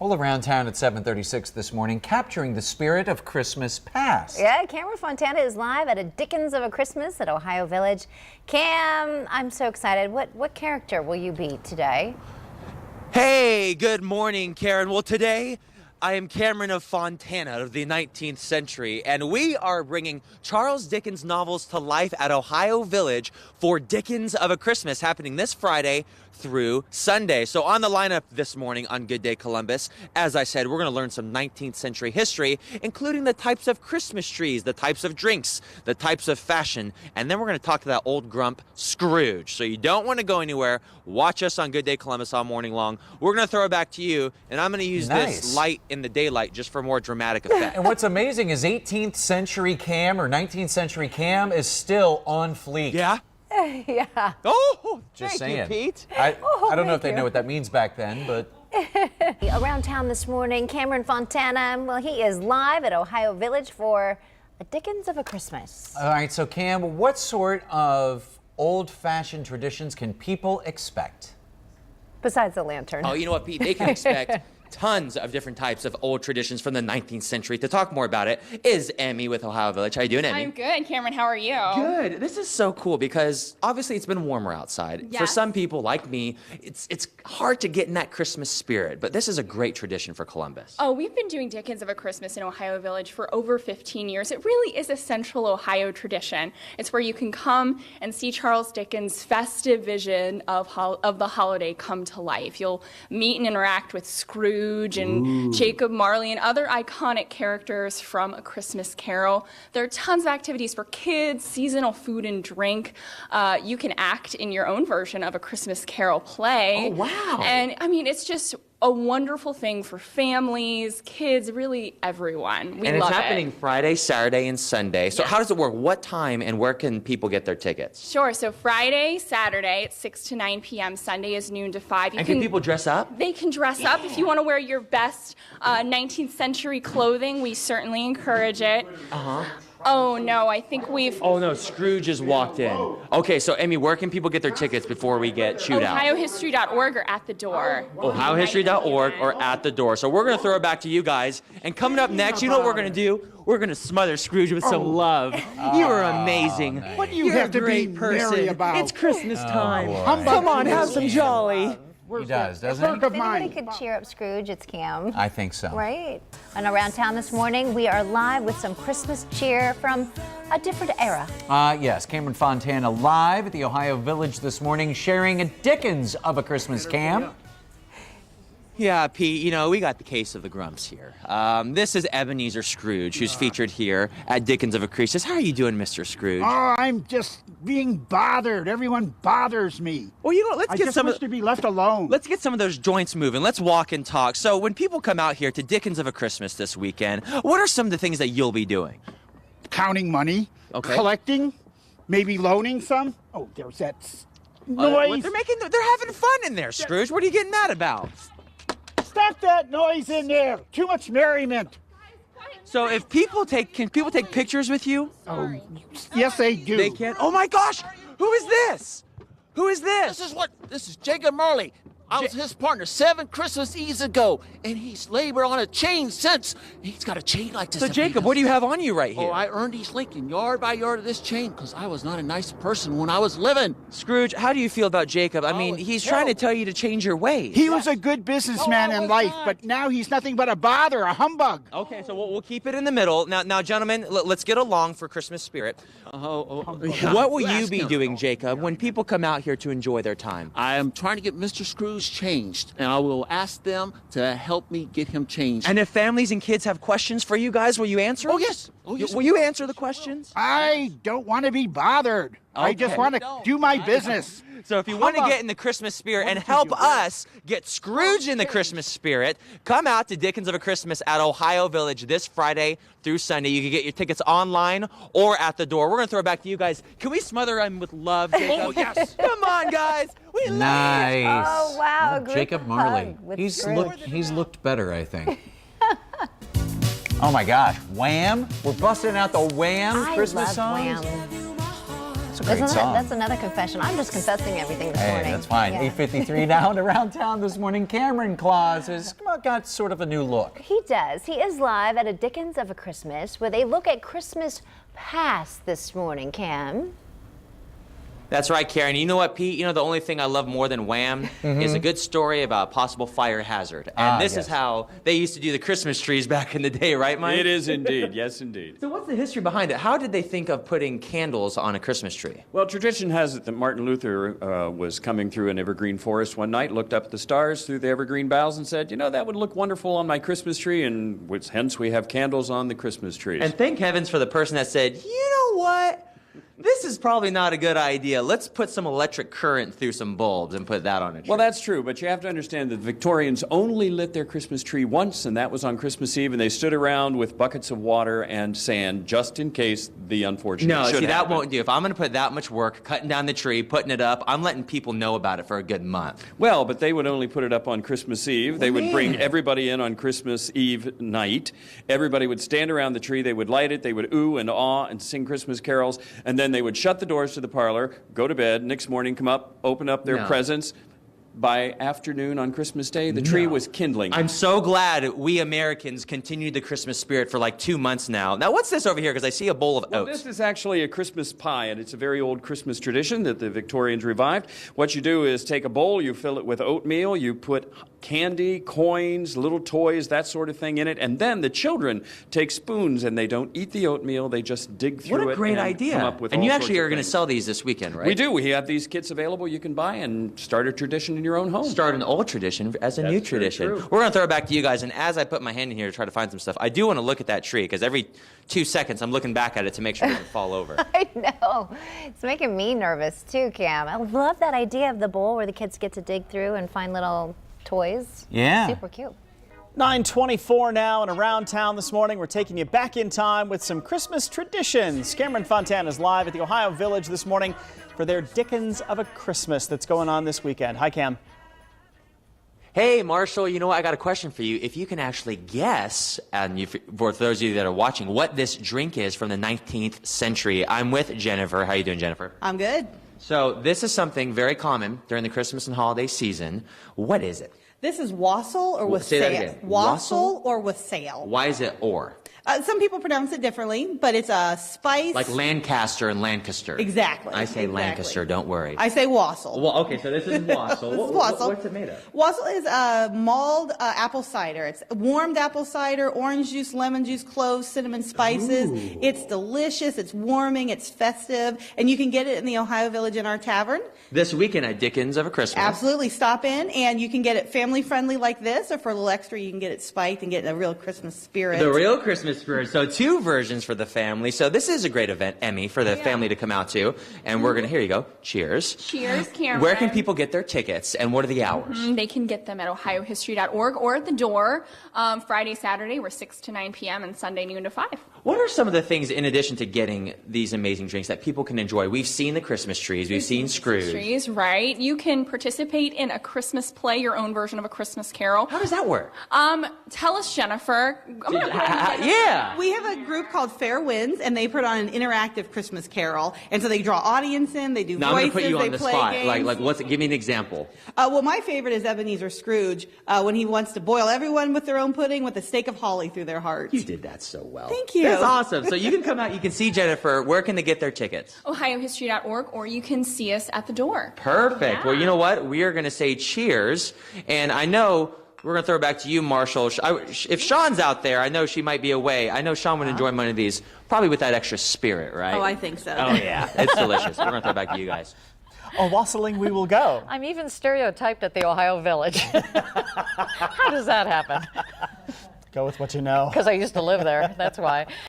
All around town at 7:36 this morning, capturing the spirit of Christmas past. Yeah, Cameron Fontana is live at a Dickens of a Christmas at Ohio Village. Cam, I'm so excited. What character will you be today? Hey, good morning, Karen. Well, today I am Cameron of Fontana of the 19th century, and we are bringing Charles Dickens novels to life at Ohio Village for Dickens of a Christmas, happening this Friday through Sunday. So on the lineup this morning on Good Day Columbus, as I said, we're going to learn some 19th century history, including the types of Christmas trees, the types of drinks, the types of fashion, and then we're going to talk to that old grump, Scrooge. So you don't want to go anywhere. Watch us on Good Day Columbus all morning long. We're going to throw it back to you, and I'm going to use this light in the daylight just for more dramatic effect. And what's amazing is 18th century Cam or 19th century Cam is still on fleek. Yeah? Yeah. Oh, Just thank you, saying. Pete. I don't know if they know what that means back then, but... Around town this morning, Cameron Fontana, well, he is live at Ohio Village for a Dickens of a Christmas. All right, so Cam, what sort of old-fashioned traditions can people expect? Besides the lantern. Oh, you know what, Pete? They can expect tons of different types of old traditions from the 19th century. To talk more about it is Emmy with Ohio Village. How you doing, Emmy? I'm good. Cameron, how are you? Good. This is so cool because obviously it's been warmer outside. Yes. For some people like me, it's hard to get in that Christmas spirit, but this is a great tradition for Columbus. Oh, we've been doing Dickens of a Christmas in Ohio Village for over 15 years. It really is a central Ohio tradition. It's where you can come and see Charles Dickens' festive vision of the holiday come to life. You'll meet and interact with Scrooge and Jacob Marley and other iconic characters from A Christmas Carol. There are tons of activities for kids, seasonal food and drink. You can act in your own version of A Christmas Carol play. Oh, wow. And I mean, it's just a wonderful thing for families, kids, really everyone. We And love it's happening Friday, Saturday, and Sunday. So how does it work? What time and where can people get their tickets? Sure. So Friday, Saturday, it's 6 to 9 p.m. Sunday is noon to 5. And can people dress up? They can dress up. If you want to wear your best 19th century clothing, we certainly encourage it. Oh, no, I think we've... Oh, no, Scrooge has walked in. Okay, so, Emmy, where can people get their tickets before we get chewed out? OhioHistory.org or at the door. OhioHistory.org or at the door. So we're going to throw it back to you guys. And coming up next, you know what we're going to do? We're going to smother Scrooge with some love. You are amazing. Nice. What do you You're have a to great be person. merry about? It's Christmas time. boy. Come on, have some jolly. He does, doesn't Clerk he? of If anybody mine. could cheer up Scrooge, it's Cam. I think so. Right? And around town this morning, we are live with some Christmas cheer from a different era. Yes, Cameron Fontana live at the Ohio Village this morning, sharing a Dickens of a Christmas, Cam. Yeah, Pete, you know, we got the case of the grumps here. This is Ebenezer Scrooge, who's featured here at Dickens of a Christmas. How are you doing, Mr. Scrooge? Oh, I'm just being bothered. Everyone bothers me. Well, you know, let's I get just some wish of to be left alone. Let's get some of those joints moving. Let's walk and talk. So when people come out here to Dickens of a Christmas this weekend, what are some of the things that you'll be doing? Counting money, collecting, maybe loaning some. Oh, there's that noise. They're having fun in there, Scrooge. What are you getting that about? Stop that noise in there. Too much merriment. So if can people take pictures with you? Oh, yes, they do. They can. Oh my gosh! Who is this? Who is this? This is Jacob Marley. I was his partner 7 Christmas Eves ago, and he's labored on a chain since. He's got a chain like this. So Jacob, what do you have on you right here? Oh, I earned these Lincoln yard by yard of this chain because I was not a nice person when I was living. Scrooge, how do you feel about Jacob? I mean, he's trying to tell you to change your ways. He was a good businessman in life, but now he's nothing but a bother, a humbug. Okay, so we'll keep it in the middle. Now, gentlemen, let's get along for Christmas spirit. What will you be doing, Jacob, when people come out here to enjoy their time? I am trying to get Mr. Scrooge changed, and I will ask them to help me get him changed. And if families and kids have questions for you guys, will you answer them? Oh, yes. Oh, yes. Will you answer the questions? I don't want to be bothered. I just Okay. want to do my business. So if you want to get in the Christmas spirit and help us get Scrooge in the Christmas spirit, come out to Dickens of a Christmas at Ohio Village this Friday through Sunday. You can get your tickets online or at the door. We're going to throw it back to you guys. Can we smother them with love, Jacob? Oh, yes. Come on, guys. We love you. Nice. Oh, wow. a group Jacob Marley. hug with He's Scrooge. looked better, I think. Oh my gosh, Wham! We're busting out the Wham I Christmas love songs. Wham. It's a great song. That's another confession. I'm just confessing everything this morning. Hey, that's fine. Yeah. 8:53 now and around town this morning. Cameron Claus has got sort of a new look. He does. He is live at a Dickens of a Christmas with a look at Christmas past this morning, Cam. That's right, Karen. You know what, Pete? You know, the only thing I love more than Wham is a good story about a possible fire hazard. And this is how they used to do the Christmas trees back in the day, right, Mike? It is indeed. Yes, indeed. So what's the history behind it? How did they think of putting candles on a Christmas tree? Well, tradition has it that Martin Luther was coming through an evergreen forest one night, looked up at the stars through the evergreen boughs and said, you know, that would look wonderful on my Christmas tree, and hence we have candles on the Christmas trees. And thank heavens for the person that said, you know what? This is probably not a good idea. Let's put some electric current through some bulbs and put that on a tree. Well, that's true, but you have to understand that the Victorians only lit their Christmas tree once, and that was on Christmas Eve, and they stood around with buckets of water and sand just in case the unfortunate No, should see, that happen. won't do. If I'm going to put that much work, cutting down the tree, putting it up, I'm letting people know about it for a good month. Well, but they would only put it up on Christmas Eve. They would bring everybody in on Christmas Eve night. Everybody would stand around the tree. They would light it. They would ooh and awe and sing Christmas carols, and then they would shut the doors to the parlor, go to bed, next morning come up, open up their presents. By afternoon on Christmas Day, the tree was kindling. I'm so glad we Americans continued the Christmas spirit for like 2 months now. Now, what's this over here? Because I see a bowl of Well, oats. this is actually a Christmas pie, and it's a very old Christmas tradition that the Victorians revived. What you do is take a bowl, you fill it with oatmeal, you put candy, coins, little toys, that sort of thing in it, and then the children take spoons and they don't eat the oatmeal, they just dig through it. What a great and idea. Come up with And all you sorts actually of are going to things. sell these this weekend, right? We do. We have these kits available you can buy and start a tradition in your own home. Start an old tradition as a new That's very tradition. true. We're going to throw it back to you guys, and as I put my hand in here to try to find some stuff, I do want to look at that tree, because every 2 seconds I'm looking back at it to make sure it doesn't fall over. I know. It's making me nervous too, Cam. I love that idea of the bowl where the kids get to dig through and find little toys. Yeah. Super cute. 9:24 now and around town this morning. We're taking you back in time with some Christmas traditions. Cameron Fontana is live at the Ohio Village this morning for their Dickens of a Christmas that's going on this weekend. Hi, Cam. Hey, Marshall, you know what? I got a question for you. If you can actually guess, and for those of you that are watching, what this drink is from the 19th century, I'm with Jennifer. How you doing, Jennifer? I'm good. So this is something very common during the Christmas and holiday season. What is it? This is wassail or Say that wassail. again. Wassail or wassail. Why is it or? Some people pronounce it differently, but it's a spice. Like Lancaster and Lancaster. Exactly. I say exactly. Lancaster, don't worry. I say wassail. Well, okay, so this is wassail. This is wassail. What's it made of? Wassail is mulled apple cider. It's warmed apple cider, orange juice, lemon juice, cloves, cinnamon spices. Ooh. It's delicious. It's warming. It's festive. And you can get it in the Ohio Village in our tavern. This weekend at Dickens of a Christmas. Absolutely. Stop in, and you can get it family friendly like this, or for a little extra, you can get it spiked and get a real Christmas spirit. The real Christmas spirit. So 2 versions for the family. So this is a great event, Emmy, for the family to come out to. And we're going to, here you go. Cheers. Cheers, Cameron. Where can people get their tickets, and what are the hours? They can get them at ohiohistory.org or at the door. Friday, Saturday, we're 6 to 9 p.m. and Sunday, noon to 5. What are some of the things, in addition to getting these amazing drinks, that people can enjoy? We've seen the Christmas trees. We've seen Scrooge. Trees, right. You can participate in a Christmas play, your own version of a Christmas carol. How does that work? Tell us, Jennifer. Yeah. We have a group called Fair Winds, and they put on an interactive Christmas carol. And so they draw audience in, they do Now I'm going voices, to put you they on the play spot. games. Like, what's it? Give me an example. Well, my favorite is Ebenezer Scrooge when he wants to boil everyone with their own pudding with a stake of holly through their hearts. You did that so well. Thank you. That's awesome. So you can come out, you can see Jennifer. Where can they get their tickets? ohiohistory.org, or you can see us at the door. Perfect. Yeah. Well, you know what? We are going to say cheers. And I know we're going to throw it back to you, Marshall. If Sean's out there, I know she might be away. I know Sean would enjoy one of these, probably with that extra spirit, right? Oh, I think so. Oh, yeah. It's delicious. We're going to throw it back to you guys. Oh, wassailing we will go. I'm even stereotyped at the Ohio Village. How does that happen? Go with what you know. Because I used to live there, that's why.